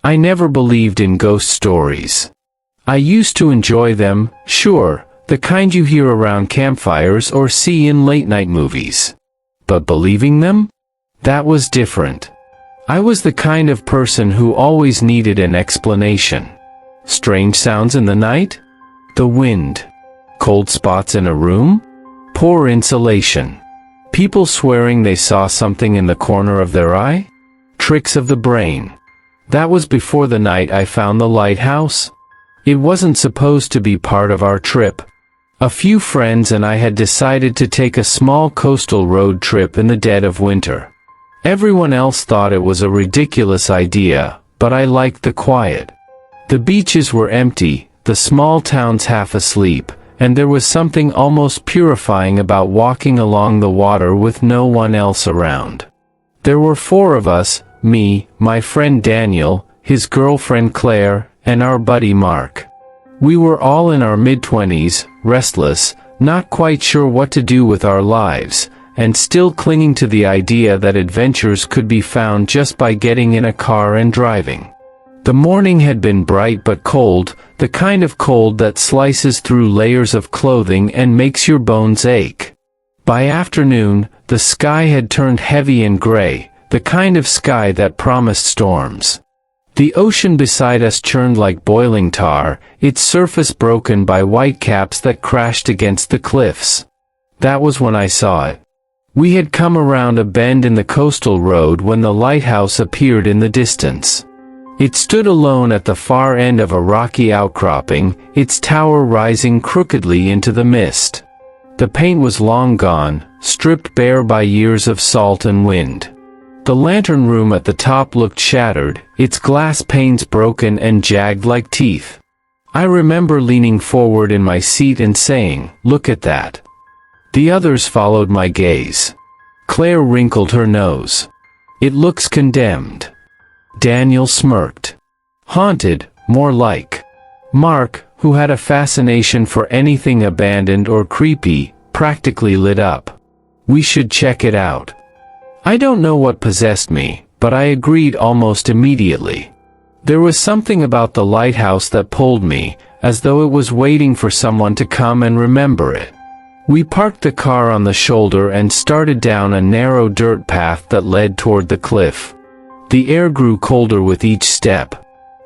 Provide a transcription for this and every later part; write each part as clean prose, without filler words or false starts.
I never believed in ghost stories. I used to enjoy them, sure, the kind you hear around campfires or see in late-night movies. But believing them? That was different. I was the kind of person who always needed an explanation. Strange sounds in the night? The wind. Cold spots in a room? Poor insulation. People swearing they saw something in the corner of their eye? Tricks of the brain. That was before the night I found the lighthouse. It wasn't supposed to be part of our trip. A few friends and I had decided to take a small coastal road trip in the dead of winter. Everyone else thought it was a ridiculous idea, but I liked the quiet. The beaches were empty, the small towns half asleep, and there was something almost purifying about walking along the water with no one else around. There were 4 of us, me, my friend Daniel, his girlfriend Claire, and our buddy Mark. We were all in our mid-20s, restless, not quite sure what to do with our lives, and still clinging to the idea that adventures could be found just by getting in a car and driving. The morning had been bright but cold, the kind of cold that slices through layers of clothing and makes your bones ache. By afternoon, the sky had turned heavy and gray, the kind of sky that promised storms. The ocean beside us churned like boiling tar, its surface broken by whitecaps that crashed against the cliffs. That was when I saw it. We had come around a bend in the coastal road when the lighthouse appeared in the distance. It stood alone at the far end of a rocky outcropping, its tower rising crookedly into the mist. The paint was long gone, stripped bare by years of salt and wind. The lantern room at the top looked shattered, its glass panes broken and jagged like teeth. I remember leaning forward in my seat and saying, "Look at that." The others followed my gaze. Claire wrinkled her nose. "It looks condemned." Daniel smirked. "Haunted, more like." Mark, who had a fascination for anything abandoned or creepy, practically lit up. "We should check it out." I don't know what possessed me, but I agreed almost immediately. There was something about the lighthouse that pulled me, as though it was waiting for someone to come and remember it. We parked the car on the shoulder and started down a narrow dirt path that led toward the cliff. The air grew colder with each step.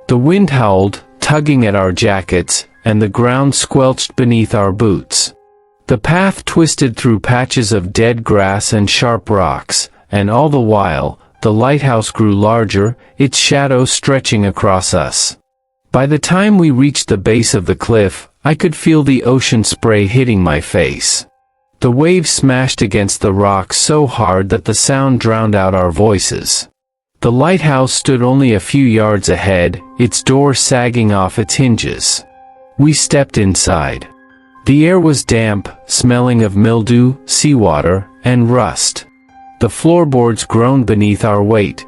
The wind howled, tugging at our jackets, and the ground squelched beneath our boots. The path twisted through patches of dead grass and sharp rocks, and all the while, the lighthouse grew larger, its shadow stretching across us. By the time we reached the base of the cliff, I could feel the ocean spray hitting my face. The waves smashed against the rocks so hard that the sound drowned out our voices. The lighthouse stood only a few yards ahead, its door sagging off its hinges. We stepped inside. The air was damp, smelling of mildew, seawater, and rust. The floorboards groaned beneath our weight.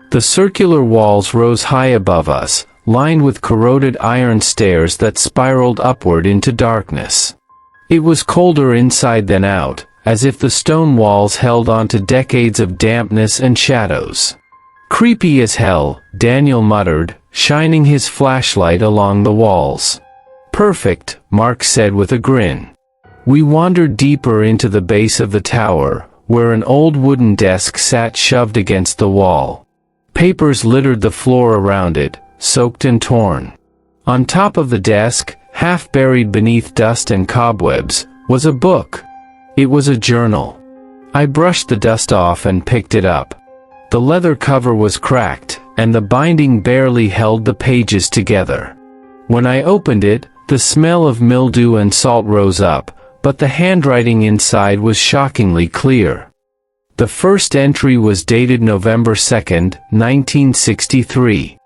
The circular walls rose high above us, lined with corroded iron stairs that spiraled upward into darkness. It was colder inside than out, as if the stone walls held on to decades of dampness and shadows. "Creepy as hell," Daniel muttered, shining his flashlight along the walls. "Perfect," Mark said with a grin. We wandered deeper into the base of the tower, where an old wooden desk sat shoved against the wall. Papers littered the floor around it, soaked and torn. On top of the desk, half buried beneath dust and cobwebs, was a book. It was a journal. I brushed the dust off and picked it up. The leather cover was cracked, and the binding barely held the pages together. When I opened it, the smell of mildew and salt rose up, but the handwriting inside was shockingly clear. The first entry was dated November 2, 1963.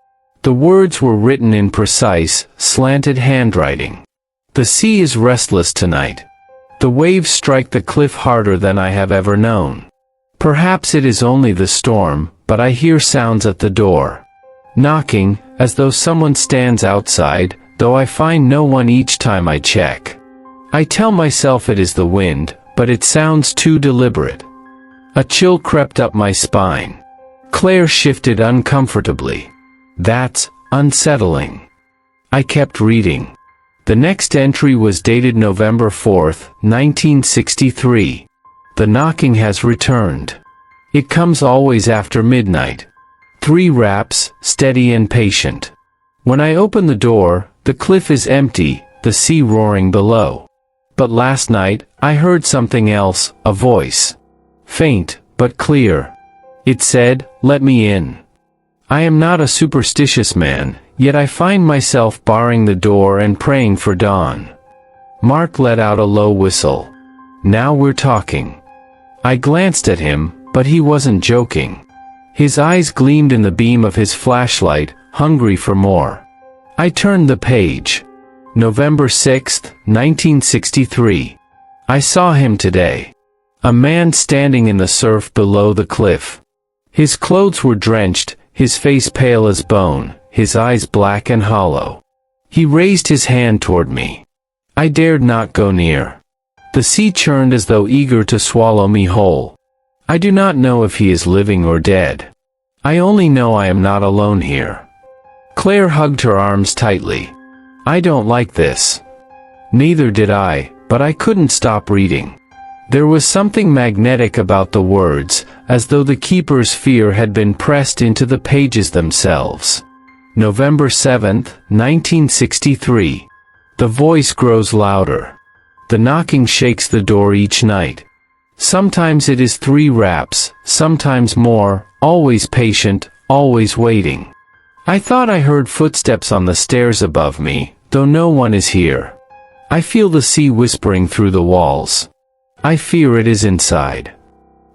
The words were written in precise, slanted handwriting. "The sea is restless tonight. The waves strike the cliff harder than I have ever known. Perhaps it is only the storm, but I hear sounds at the door. Knocking, as though someone stands outside, though I find no one each time I check. I tell myself it is the wind, but it sounds too deliberate." A chill crept up my spine. Claire shifted uncomfortably. "That's unsettling. I kept reading. The next entry was dated November 4th, 1963. The knocking has returned. It comes always after midnight. 3 raps, steady and patient. When I open the door, the cliff is empty, the sea roaring below. But last night, I heard something else, a voice. Faint, but clear. It said, "Let me in." I am not a superstitious man, yet I find myself barring the door and praying for dawn. Mark let out a low whistle. "Now we're talking." I glanced at him, but he wasn't joking. His eyes gleamed in the beam of his flashlight, hungry for more. I turned the page. November 6th, 1963. I saw him today. A man standing in the surf below the cliff. His clothes were drenched, his face pale as bone, his eyes black and hollow. He raised his hand toward me. I dared not go near. The sea churned as though eager to swallow me whole. I do not know if he is living or dead. I only know I am not alone here. Claire hugged her arms tightly. I don't like this. Neither did I, but I couldn't stop reading. There was something magnetic about the words, as though the keeper's fear had been pressed into the pages themselves. November 7th, 1963. The voice grows louder. The knocking shakes the door each night. Sometimes it is 3 raps, sometimes more, always patient, always waiting. I thought I heard footsteps on the stairs above me, though no one is here. I feel the sea whispering through the walls. I fear it is inside.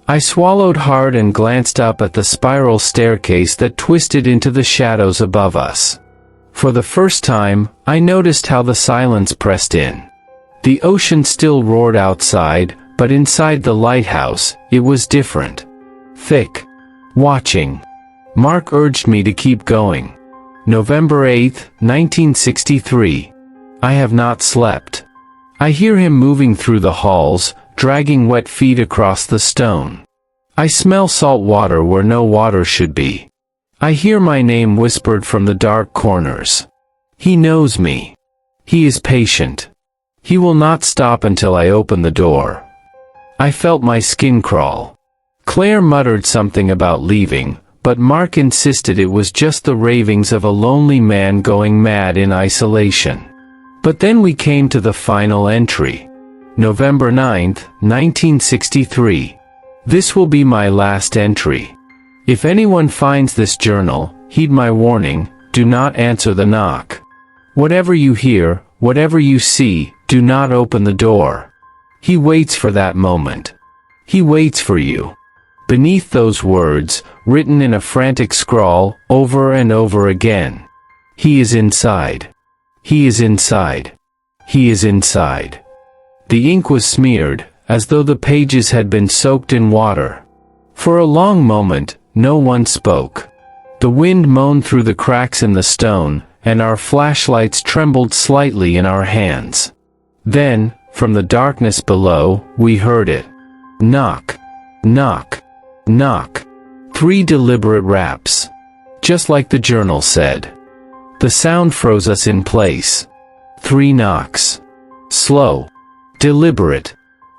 I swallowed hard and glanced up at the spiral staircase that twisted into the shadows above us. For the first time, I noticed how the silence pressed in. The ocean still roared outside, but inside the lighthouse, it was different. Thick. Watching. Mark urged me to keep going. November 8th, 1963. I have not slept. I hear him moving through the halls, dragging wet feet across the stone. I smell salt water where no water should be. I hear my name whispered from the dark corners. He knows me. He is patient. He will not stop until I open the door. I felt my skin crawl. Claire muttered something about leaving, but Mark insisted it was just the ravings of a lonely man going mad in isolation. But then we came to the final entry. November 9th, 1963. This will be my last entry. If anyone finds this journal, heed my warning, do not answer the knock. Whatever you hear, whatever you see, do not open the door. He waits for that moment. He waits for you. Beneath those words, written in a frantic scrawl, over and over again. He is inside. He is inside. He is inside. The ink was smeared, as though the pages had been soaked in water. For a long moment, no one spoke. The wind moaned through the cracks in the stone, and our flashlights trembled slightly in our hands. Then, from the darkness below, we heard it. Knock. Knock. Knock. 3 deliberate raps. Just like the journal said. The sound froze us in place. 3 knocks. Slow. Deliberate.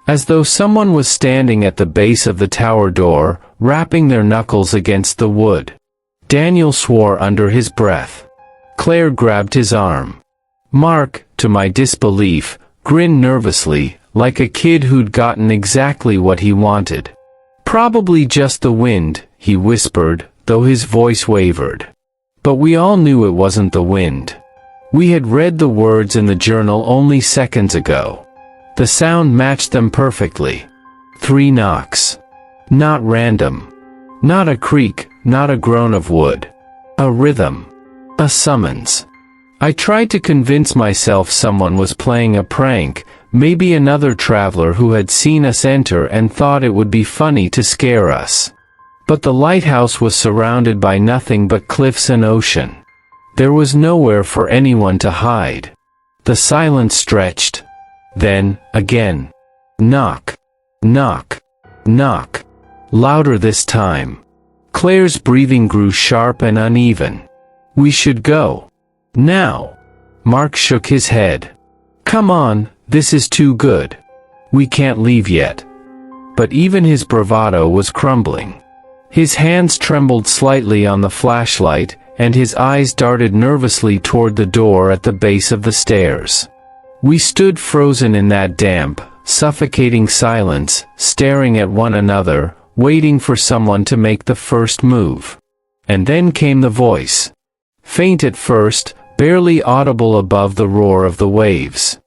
As though someone was standing at the base of the tower door, rapping their knuckles against the wood. Daniel swore under his breath. Claire grabbed his arm. Mark, to my disbelief, grinned nervously, like a kid who'd gotten exactly what he wanted. Probably just the wind, he whispered, though his voice wavered. But we all knew it wasn't the wind. We had read the words in the journal only seconds ago. The sound matched them perfectly. 3 knocks. Not random. Not a creak, not a groan of wood. A rhythm. A summons. I tried to convince myself someone was playing a prank, maybe another traveler who had seen us enter and thought it would be funny to scare us. But the lighthouse was surrounded by nothing but cliffs and ocean. There was nowhere for anyone to hide. The silence stretched. Then, again. Knock. Knock. Knock. Louder this time. Claire's breathing grew sharp and uneven. We should go. Now. Mark shook his head. Come on, this is too good. We can't leave yet. But even his bravado was crumbling. His hands trembled slightly on the flashlight, and his eyes darted nervously toward the door at the base of the stairs. We stood frozen in that damp, suffocating silence, staring at one another, waiting for someone to make the first move. And then came the voice. Faint at first, barely audible above the roar of the waves.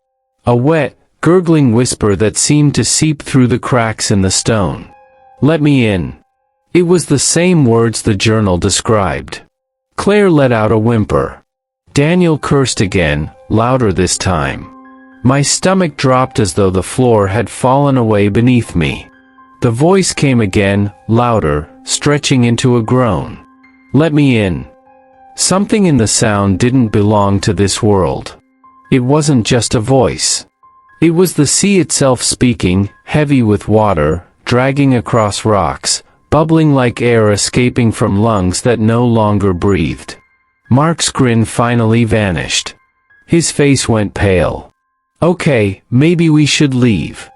A wet, gurgling whisper that seemed to seep through the cracks in the stone. Let me in. It was the same words the journal described. Claire let out a whimper. Daniel cursed again, louder this time. My stomach dropped as though the floor had fallen away beneath me. The voice came again, louder, stretching into a groan. Let me in. Something in the sound didn't belong to this world. It wasn't just a voice. It was the sea itself speaking, heavy with water, dragging across rocks, bubbling like air escaping from lungs that no longer breathed. Mark's grin finally vanished. His face went pale. Okay, maybe we should leave.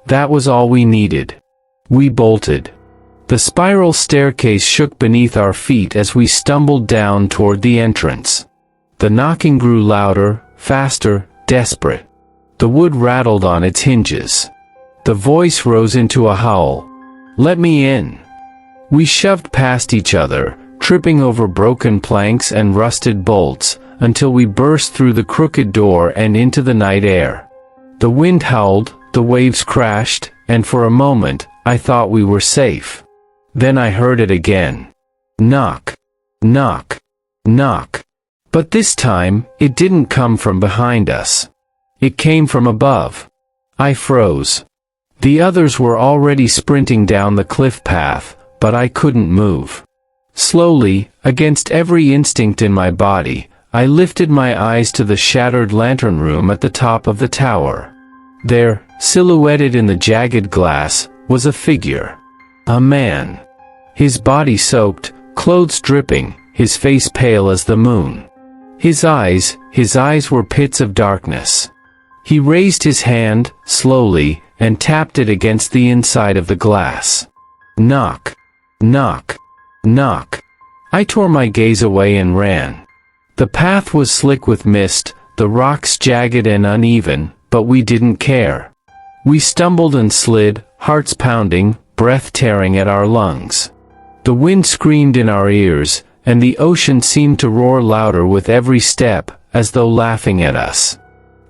That was all we needed. We bolted. The spiral staircase shook beneath our feet as we stumbled down toward the entrance. The knocking grew louder, faster, desperate. The wood rattled on its hinges. The voice rose into a howl. Let me in. We shoved past each other, tripping over broken planks and rusted bolts, until we burst through the crooked door and into the night air. The wind howled, the waves crashed, and for a moment, I thought we were safe. Then I heard it again. Knock. Knock. Knock. But this time, it didn't come from behind us. It came from above. I froze. The others were already sprinting down the cliff path, but I couldn't move. Slowly, against every instinct in my body, I lifted my eyes to the shattered lantern room at the top of the tower. There, silhouetted in the jagged glass, was a figure. A man. His body soaked, clothes dripping, his face pale as the moon. His eyes were pits of darkness. He raised his hand, slowly, and tapped it against the inside of the glass. Knock. Knock. Knock. I tore my gaze away and ran. The path was slick with mist, the rocks jagged and uneven, but we didn't care. We stumbled and slid, hearts pounding, breath tearing at our lungs. The wind screamed in our ears, and the ocean seemed to roar louder with every step, as though laughing at us.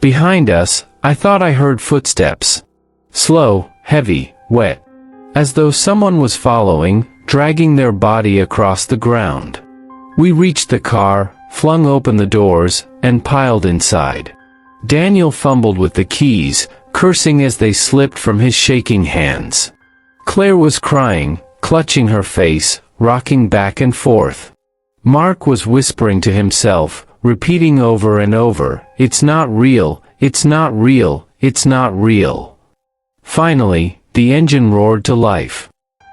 Behind us, I thought I heard footsteps. Slow, heavy, wet. As though someone was following, dragging their body across the ground. We reached the car, flung open the doors, and piled inside. Daniel fumbled with the keys, cursing as they slipped from his shaking hands. Claire was crying, clutching her face, rocking back and forth. Mark was whispering to himself, repeating over and over, "It's not real, it's not real, it's not real." Finally, the engine roared to life.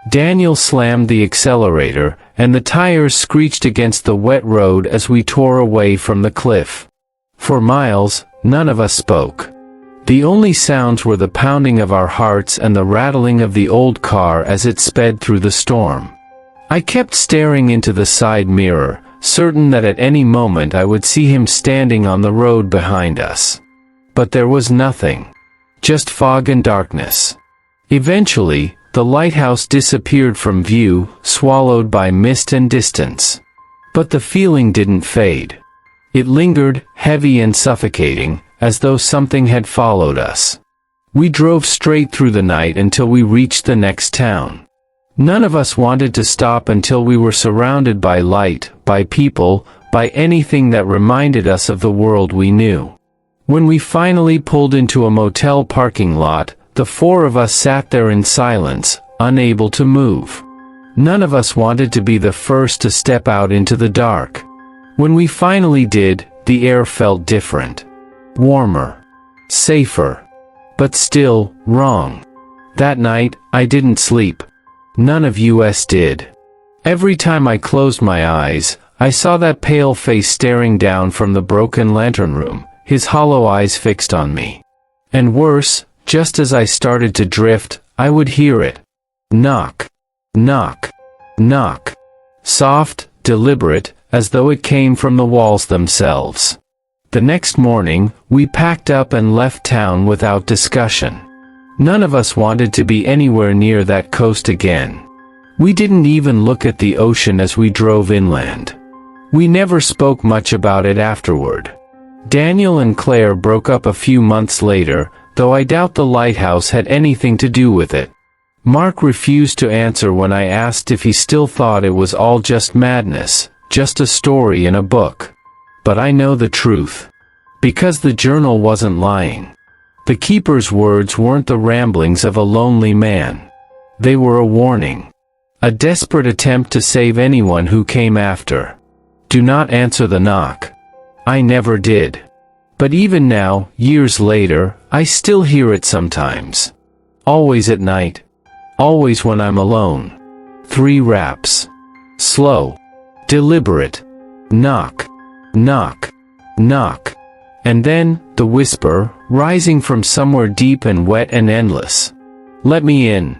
Daniel slammed the accelerator, and the tires screeched against the wet road as we tore away from the cliff. For miles, none of us spoke. The only sounds were the pounding of our hearts and the rattling of the old car as it sped through the storm. I kept staring into the side mirror, certain that at any moment I would see him standing on the road behind us. But there was nothing. Just fog and darkness. Eventually, the lighthouse disappeared from view, swallowed by mist and distance. But the feeling didn't fade. It lingered, heavy and suffocating, as though something had followed us. We drove straight through the night until we reached the next town. None of us wanted to stop until we were surrounded by light, by people, by anything that reminded us of the world we knew. When we finally pulled into a motel parking lot, the four of us sat there in silence, unable to move. None of us wanted to be the first to step out into the dark. When we finally did, the air felt different. Warmer. Safer. But still, wrong. That night, I didn't sleep. None of us did. Every time I closed my eyes, I saw that pale face staring down from the broken lantern room, his hollow eyes fixed on me. And worse, just as I started to drift, I would hear it. Knock. Knock. Knock. Soft, deliberate, as though it came from the walls themselves. The next morning, we packed up and left town without discussion. None of us wanted to be anywhere near that coast again. We didn't even look at the ocean as we drove inland. We never spoke much about it afterward. Daniel and Claire broke up a few months later, though I doubt the lighthouse had anything to do with it. Mark refused to answer when I asked if he still thought it was all just madness, just a story in a book. But I know the truth. Because the journal wasn't lying. The keeper's words weren't the ramblings of a lonely man. They were a warning. A desperate attempt to save anyone who came after. Do not answer the knock. I never did. But even now, years later, I still hear it sometimes. Always at night. Always when I'm alone. 3 raps. Slow. Deliberate. Knock. Knock. Knock. And then, the whisper, rising from somewhere deep and wet and endless. Let me in.